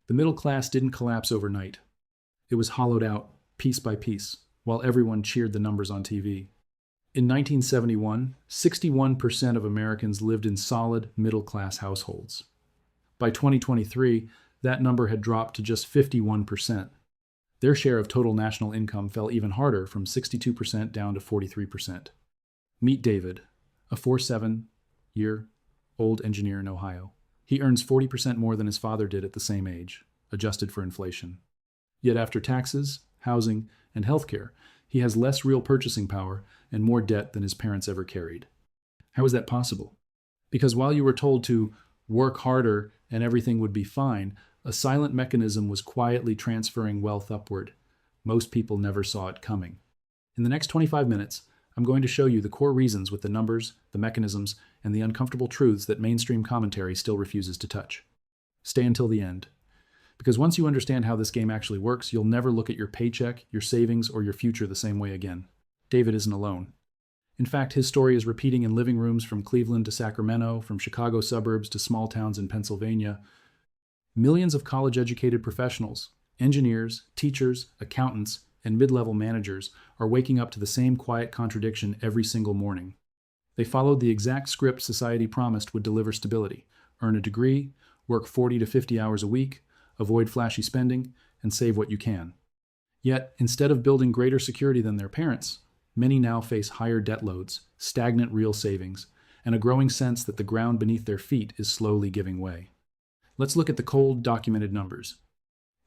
The middle class didn't collapse overnight. It was hollowed out, piece by piece, while everyone cheered the numbers on TV. In 1971, 61% of Americans lived in solid middle-class households. By 2023, that number had dropped to just 51%. Their share of total national income fell even harder, from 62% down to 43%. Meet David, a 47-year-old engineer in Ohio. He earns 40% more than his father did at the same age, adjusted for inflation. Yet after taxes, housing, and healthcare, he has less real purchasing power and more debt than his parents ever carried. How is that possible? Because while you were told to work harder and everything would be fine, a silent mechanism was quietly transferring wealth upward. Most people never saw it coming. In the next 25 minutes, I'm going to show you the core reasons with the numbers, the mechanisms, and the uncomfortable truths that mainstream commentary still refuses to touch. Stay until the end. Because once you understand how this game actually works, you'll never look at your paycheck, your savings, or your future the same way again. David isn't alone. In fact, his story is repeating in living rooms from Cleveland to Sacramento, from Chicago suburbs to small towns in Pennsylvania. Millions of college-educated professionals, engineers, teachers, accountants, and mid-level managers are waking up to the same quiet contradiction every single morning. They followed the exact script society promised would deliver stability: earn a degree, work 40 to 50 hours a week, avoid flashy spending, and save what you can. Yet, instead of building greater security than their parents, many now face higher debt loads, stagnant real savings, and a growing sense that the ground beneath their feet is slowly giving way. Let's look at the cold, documented numbers.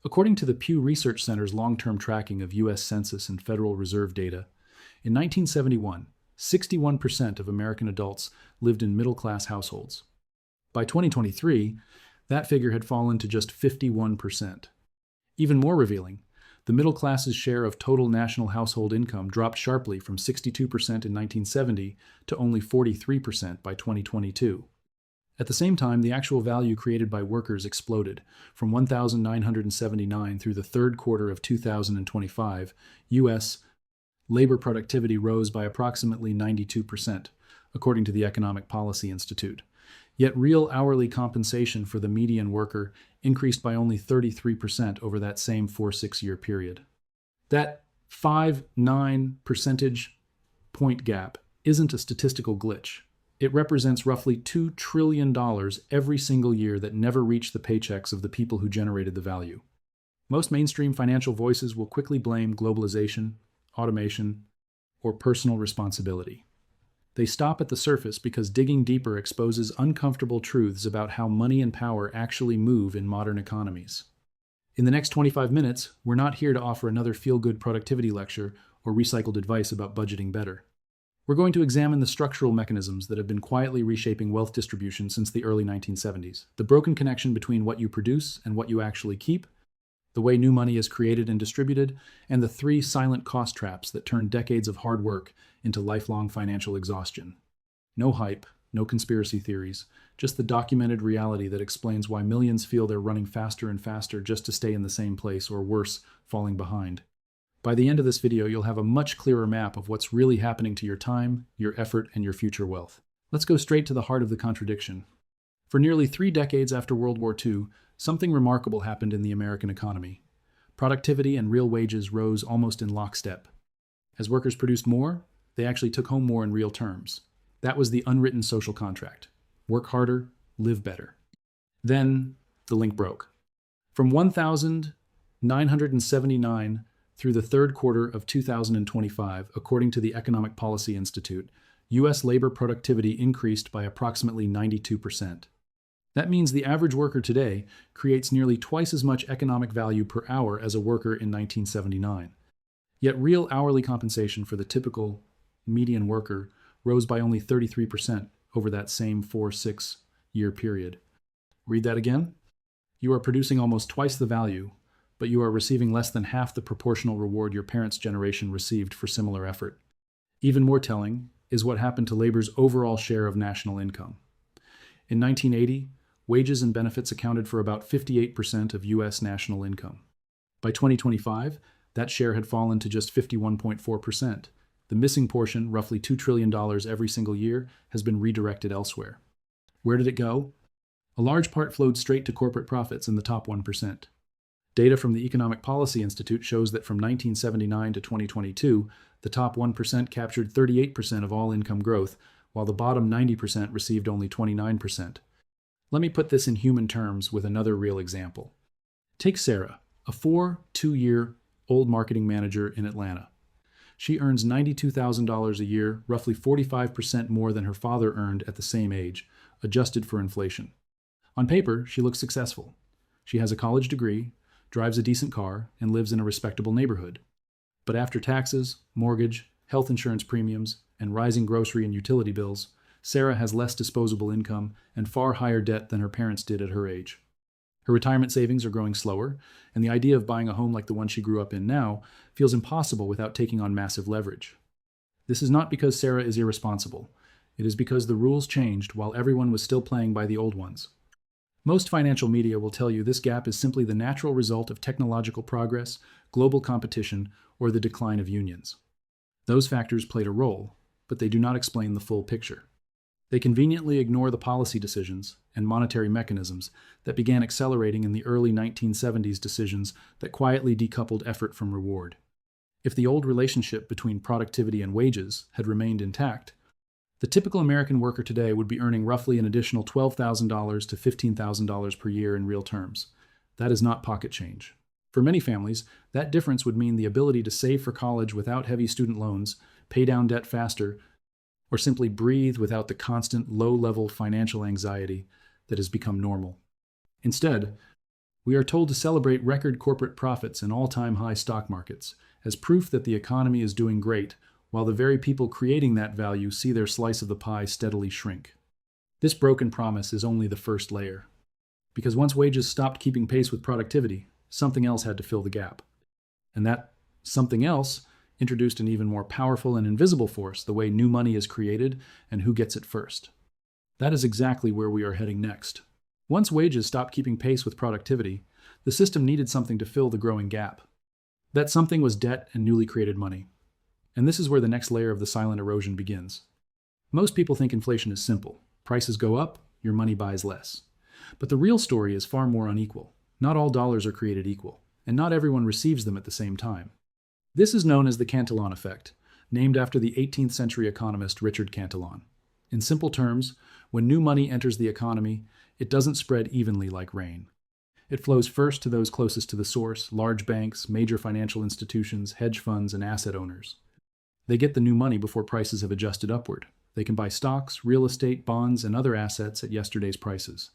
According to the Pew Research Center's long-term tracking of U.S. Census and Federal Reserve data, in 1971, 61% of American adults lived in middle-class households. By 2023, that figure had fallen to just 51%. Even more revealing, the middle class's share of total national household income dropped sharply from 62% in 1970 to only 43% by 2022. At the same time, the actual value created by workers exploded. From 1,979 through the third quarter of 2025, U.S. labor productivity rose by approximately 92%, according to the Economic Policy Institute. Yet real hourly compensation for the median worker increased by only 33% over that same 4-6-year period. That 5-9 percentage point gap isn't a statistical glitch. It represents roughly $2 trillion every single year that never reach the paychecks of the people who generated the value. Most mainstream financial voices will quickly blame globalization, automation, or personal responsibility. They stop at the surface because digging deeper exposes uncomfortable truths about how money and power actually move in modern economies. In the next 25 minutes, we're not here to offer another feel-good productivity lecture or recycled advice about budgeting better. We're going to examine the structural mechanisms that have been quietly reshaping wealth distribution since the early 1970s. The broken connection between what you produce and what you actually keep, the way new money is created and distributed, and the 3 silent cost traps that turn decades of hard work into lifelong financial exhaustion. No hype, no conspiracy theories, just the documented reality that explains why millions feel they're running faster and faster just to stay in the same place, or worse, falling behind. By the end of this video, you'll have a much clearer map of what's really happening to your time, your effort, and your future wealth. Let's go straight to the heart of the contradiction. For nearly 3 decades after World War II, something remarkable happened in the American economy. Productivity and real wages rose almost in lockstep. As workers produced more, they actually took home more in real terms. That was the unwritten social contract. Work harder, live better. Then the link broke. From 1,979 through the third quarter of 2025, according to the Economic Policy Institute, U.S. labor productivity increased by approximately 92%. That means the average worker today creates nearly twice as much economic value per hour as a worker in 1979. Yet real hourly compensation for the typical median worker rose by only 33% over that same 4-6-year period. Read that again? You are producing almost twice the value, but you are receiving less than half the proportional reward your parents' generation received for similar effort. Even more telling is what happened to labor's overall share of national income. In 1980, wages and benefits accounted for about 58% of U.S. national income. By 2025, that share had fallen to just 51.4%. The missing portion, roughly $2 trillion every single year, has been redirected elsewhere. Where did it go? A large part flowed straight to corporate profits in the top 1%. Data from the Economic Policy Institute shows that from 1979 to 2022, the top 1% captured 38% of all income growth, while the bottom 90% received only 29%. Let me put this in human terms with another real example. Take Sarah, a 2-year-old marketing manager in Atlanta. She earns $92,000 a year, roughly 45% more than her father earned at the same age, adjusted for inflation. On paper, she looks successful. She has a college degree, drives a decent car, and lives in a respectable neighborhood. But after taxes, mortgage, health insurance premiums, and rising grocery and utility bills, Sarah has less disposable income and far higher debt than her parents did at her age. Her retirement savings are growing slower, and the idea of buying a home like the one she grew up in now feels impossible without taking on massive leverage. This is not because Sarah is irresponsible. It is because the rules changed while everyone was still playing by the old ones. Most financial media will tell you this gap is simply the natural result of technological progress, global competition, or the decline of unions. Those factors played a role, but they do not explain the full picture. They conveniently ignore the policy decisions and monetary mechanisms that began accelerating in the early 1970s decisions that quietly decoupled effort from reward. If the old relationship between productivity and wages had remained intact, the typical American worker today would be earning roughly an additional $12,000 to $15,000 per year in real terms. That is not pocket change. For many families, that difference would mean the ability to save for college without heavy student loans, pay down debt faster, or simply breathe without the constant low-level financial anxiety that has become normal. Instead, we are told to celebrate record corporate profits and all-time high stock markets as proof that the economy is doing great, while the very people creating that value see their slice of the pie steadily shrink. This broken promise is only the first layer, because once wages stopped keeping pace with productivity, something else had to fill the gap. And that something else introduced an even more powerful and invisible force, the way new money is created and who gets it first. That is exactly where we are heading next. Once wages stopped keeping pace with productivity, the system needed something to fill the growing gap. That something was debt and newly created money. And this is where the next layer of the silent erosion begins. Most people think inflation is simple. Prices go up, your money buys less. But the real story is far more unequal. Not all dollars are created equal, and not everyone receives them at the same time. This is known as the Cantillon effect, named after the 18th century economist Richard Cantillon. In simple terms, when new money enters the economy, it doesn't spread evenly like rain. It flows first to those closest to the source, large banks, major financial institutions, hedge funds, and asset owners. They get the new money before prices have adjusted upward. They can buy stocks, real estate, bonds, and other assets at yesterday's prices.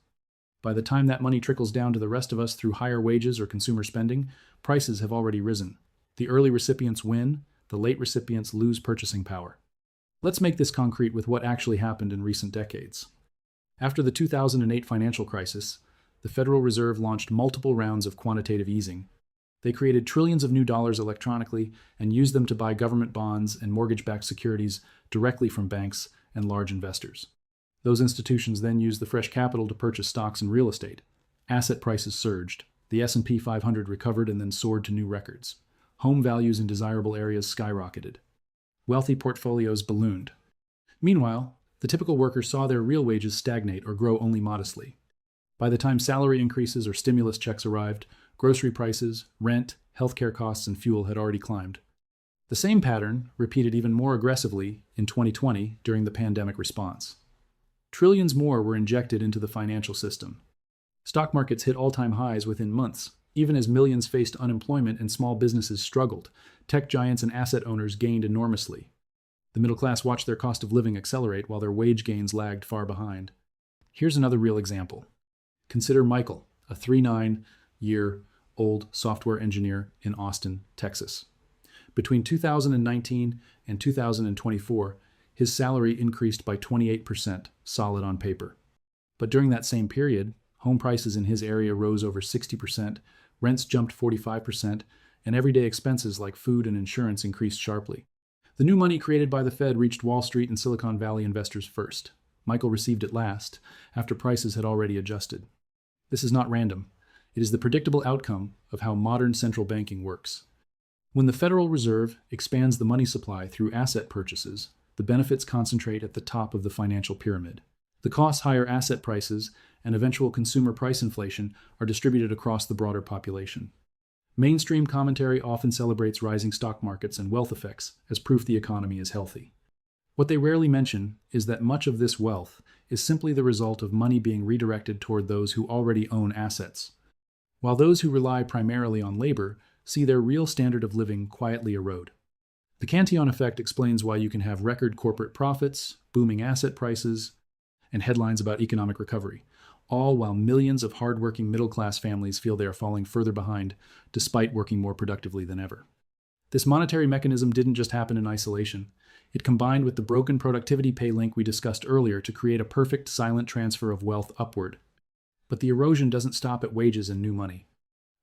By the time that money trickles down to the rest of us through higher wages or consumer spending, prices have already risen. The early recipients win, the late recipients lose purchasing power. Let's make this concrete with what actually happened in recent decades. After the 2008 financial crisis, the Federal Reserve launched multiple rounds of quantitative easing. They created trillions of new dollars electronically and used them to buy government bonds and mortgage-backed securities directly from banks and large investors. Those institutions then used the fresh capital to purchase stocks and real estate. Asset prices surged. The S&P 500 recovered and then soared to new records. Home values in desirable areas skyrocketed. Wealthy portfolios ballooned. Meanwhile, the typical worker saw their real wages stagnate or grow only modestly. By the time salary increases or stimulus checks arrived, grocery prices, rent, healthcare costs, and fuel had already climbed. The same pattern repeated even more aggressively in 2020 during the pandemic response. Trillions more were injected into the financial system. Stock markets hit all-time highs within months. Even as millions faced unemployment and small businesses struggled, tech giants and asset owners gained enormously. The middle class watched their cost of living accelerate while their wage gains lagged far behind. Here's another real example. Consider Michael, a 39-year-old software engineer in Austin, Texas. Between 2019 and 2024, his salary increased by 28%, solid on paper. But during that same period, home prices in his area rose over 60%, rents jumped 45%, and everyday expenses like food and insurance increased sharply. The new money created by the Fed reached Wall Street and Silicon Valley investors first. Michael received it last, after prices had already adjusted. This is not random. It is the predictable outcome of how modern central banking works. When the Federal Reserve expands the money supply through asset purchases, the benefits concentrate at the top of the financial pyramid. The costs higher asset prices and eventual consumer price inflation are distributed across the broader population. Mainstream commentary often celebrates rising stock markets and wealth effects as proof the economy is healthy. What they rarely mention is that much of this wealth is simply the result of money being redirected toward those who already own assets, while those who rely primarily on labor see their real standard of living quietly erode. The Cantillon effect explains why you can have record corporate profits, booming asset prices, and headlines about economic recovery, all while millions of hardworking middle-class families feel they are falling further behind despite working more productively than ever. This monetary mechanism didn't just happen in isolation. It combined with the broken productivity pay link we discussed earlier to create a perfect silent transfer of wealth upward. But the erosion doesn't stop at wages and new money.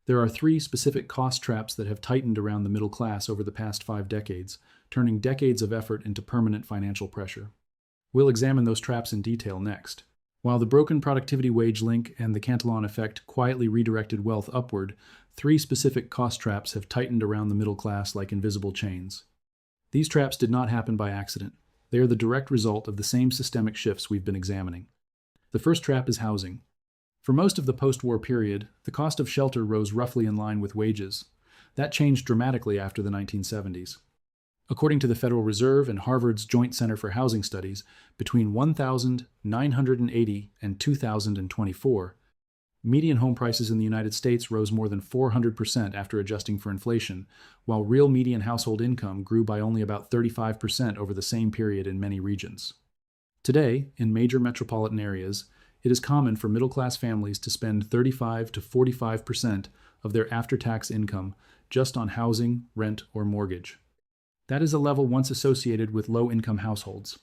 There are 3 specific cost traps that have tightened around the middle class over the past 5 decades, turning decades of effort into permanent financial pressure. We'll examine those traps in detail next. While the broken productivity wage link and the Cantillon effect quietly redirected wealth upward, 3 specific cost traps have tightened around the middle class like invisible chains. These traps did not happen by accident. They are the direct result of the same systemic shifts we've been examining. The first trap is housing. For most of the post-war period, the cost of shelter rose roughly in line with wages. That changed dramatically after the 1970s. According to the Federal Reserve and Harvard's Joint Center for Housing Studies, between 1980 and 2024, median home prices in the United States rose more than 400% after adjusting for inflation, while real median household income grew by only about 35% over the same period in many regions. Today, in major metropolitan areas, it is common for middle-class families to spend 35 to 45% of their after-tax income just on housing, rent, or mortgage. That is a level once associated with low-income households.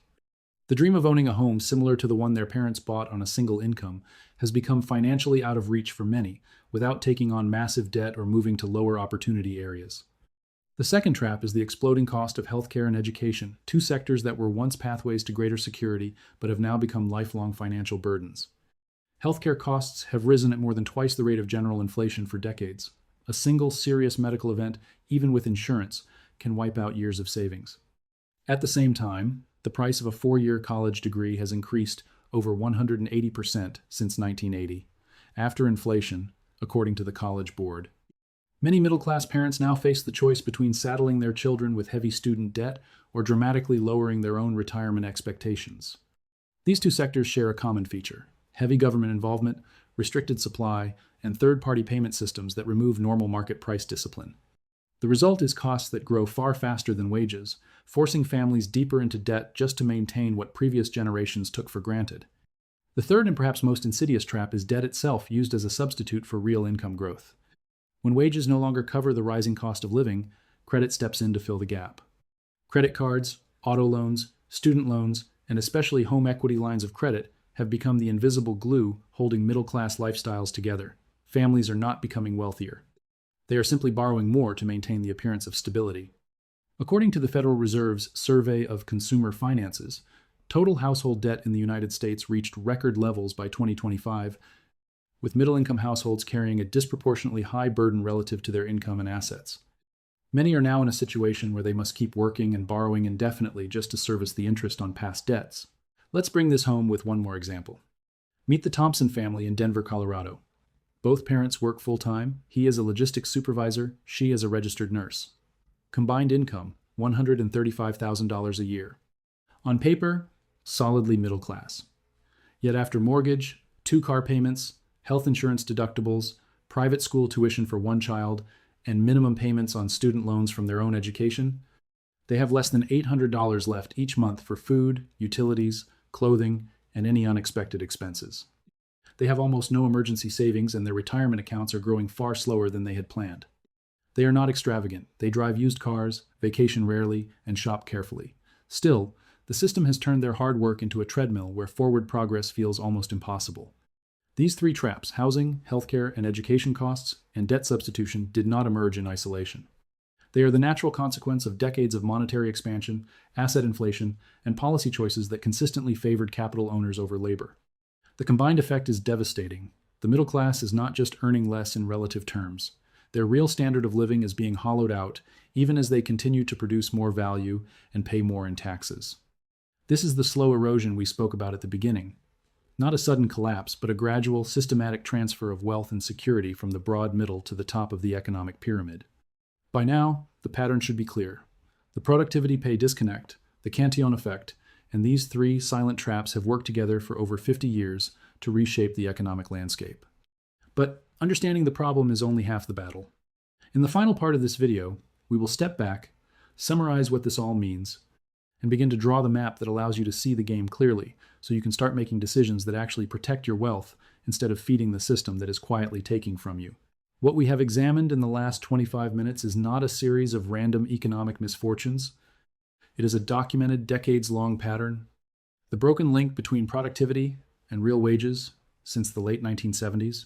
The dream of owning a home similar to the one their parents bought on a single income has become financially out of reach for many, without taking on massive debt or moving to lower opportunity areas. The second trap is the exploding cost of healthcare and education, 2 sectors that were once pathways to greater security but have now become lifelong financial burdens. Healthcare costs have risen at more than twice the rate of general inflation for decades. A single serious medical event, even with insurance, can wipe out years of savings. At the same time, the price of a 4-year college degree has increased over 180% since 1980, after inflation, according to the College Board. Many middle-class parents now face the choice between saddling their children with heavy student debt or dramatically lowering their own retirement expectations. These 2 sectors share a common feature: heavy government involvement, restricted supply, and third-party payment systems that remove normal market price discipline. The result is costs that grow far faster than wages, forcing families deeper into debt just to maintain what previous generations took for granted. The third and perhaps most insidious trap is debt itself used as a substitute for real income growth. When wages no longer cover the rising cost of living, credit steps in to fill the gap. Credit cards, auto loans, student loans, and especially home equity lines of credit have become the invisible glue holding middle-class lifestyles together. Families are not becoming wealthier. They are simply borrowing more to maintain the appearance of stability. According to the Federal Reserve's Survey of Consumer Finances, total household debt in the United States reached record levels by 2025, with middle-income households carrying a disproportionately high burden relative to their income and assets. Many are now in a situation where they must keep working and borrowing indefinitely just to service the interest on past debts. Let's bring this home with one more example. Meet the Thompson family in Denver, Colorado. Both parents work full-time. He is a logistics supervisor, she is a registered nurse. Combined income, $135,000 a year. On paper, solidly middle class. Yet after mortgage, 2 car payments, health insurance deductibles, private school tuition for 1 child, and minimum payments on student loans from their own education, they have less than $800 left each month for food, utilities, clothing, and any unexpected expenses. They have almost no emergency savings, and their retirement accounts are growing far slower than they had planned. They are not extravagant. They drive used cars, vacation rarely, and shop carefully. Still, the system has turned their hard work into a treadmill where forward progress feels almost impossible. These 3 traps, housing, healthcare, and education costs, and debt substitution, did not emerge in isolation. They are the natural consequence of decades of monetary expansion, asset inflation, and policy choices that consistently favored capital owners over labor. The combined effect is devastating. The middle class is not just earning less in relative terms. Their real standard of living is being hollowed out, even as they continue to produce more value and pay more in taxes. This is the slow erosion we spoke about at the beginning. Not a sudden collapse, but a gradual, systematic transfer of wealth and security from the broad middle to the top of the economic pyramid. By now, the pattern should be clear. The productivity-pay disconnect, the Cantillon effect, and these three silent traps have worked together for over 50 years to reshape the economic landscape. But understanding the problem is only half the battle. In the final part of this video, we will step back, summarize what this all means, and begin to draw the map that allows you to see the game clearly, so you can start making decisions that actually protect your wealth instead of feeding the system that is quietly taking from you. What we have examined in the last 25 minutes is not a series of random economic misfortunes. It is a documented, decades-long pattern. The broken link between productivity and real wages since the late 1970s.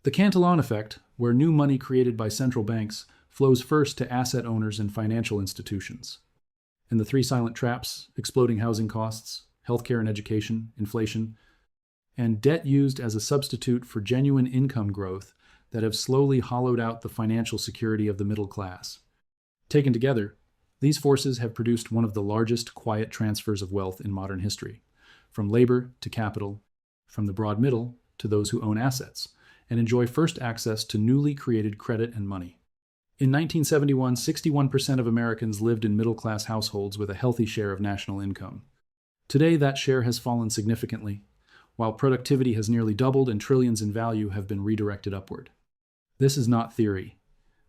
The Cantillon effect, where new money created by central banks flows first to asset owners and financial institutions. And the three silent traps, exploding housing costs, healthcare and education, inflation, and debt used as a substitute for genuine income growth that have slowly hollowed out the financial security of the middle class. Taken together, these forces have produced one of the largest quiet transfers of wealth in modern history, from labor to capital, from the broad middle to those who own assets, and enjoy first access to newly created credit and money. In 1971, 61% of Americans lived in middle-class households with a healthy share of national income. Today, that share has fallen significantly, while productivity has nearly doubled and trillions in value have been redirected upward. This is not theory.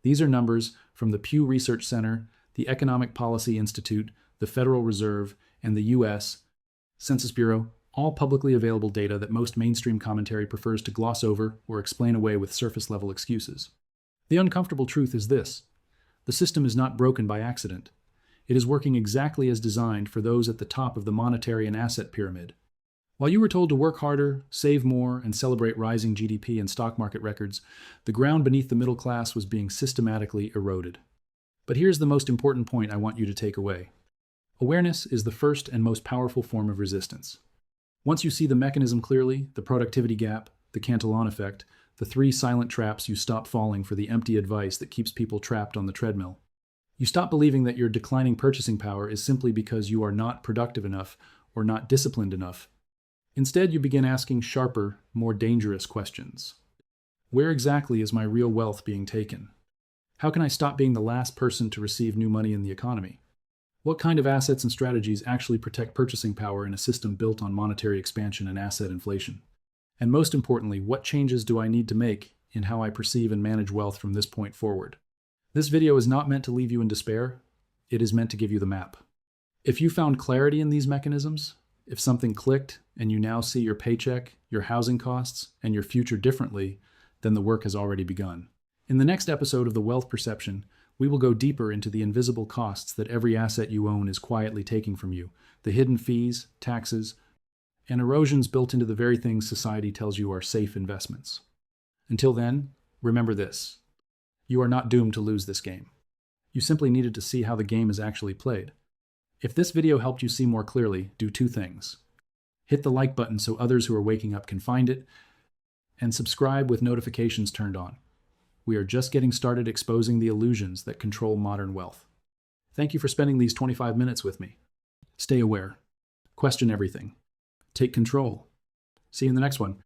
These are numbers from the Pew Research Center, the Economic Policy Institute, the Federal Reserve, and the U.S. Census Bureau, all publicly available data that most mainstream commentary prefers to gloss over or explain away with surface-level excuses. The uncomfortable truth is this: the system is not broken by accident. It is working exactly as designed for those at the top of the monetary and asset pyramid. While you were told to work harder, save more, and celebrate rising GDP and stock market records, the ground beneath the middle class was being systematically eroded. But here's the most important point I want you to take away. Awareness is the first and most powerful form of resistance. Once you see the mechanism clearly, the productivity gap, the Cantillon effect, the three silent traps, you stop falling for the empty advice that keeps people trapped on the treadmill. You stop believing that your declining purchasing power is simply because you are not productive enough or not disciplined enough. Instead, you begin asking sharper, more dangerous questions. Where exactly is my real wealth being taken? How can I stop being the last person to receive new money in the economy? What kind of assets and strategies actually protect purchasing power in a system built on monetary expansion and asset inflation? And most importantly, what changes do I need to make in how I perceive and manage wealth from this point forward? This video is not meant to leave you in despair. It is meant to give you the map. If you found clarity in these mechanisms, if something clicked and you now see your paycheck, your housing costs, and your future differently, then the work has already begun. In the next episode of The Wealth Perception, we will go deeper into the invisible costs that every asset you own is quietly taking from you, the hidden fees, taxes, and erosions built into the very things society tells you are safe investments. Until then, remember this: you are not doomed to lose this game. You simply needed to see how the game is actually played. If this video helped you see more clearly, do two things. Hit the like button so others who are waking up can find it, and subscribe with notifications turned on. We are just getting started exposing the illusions that control modern wealth. Thank you for spending these 25 minutes with me. Stay aware. Question everything. Take control. See you in the next one.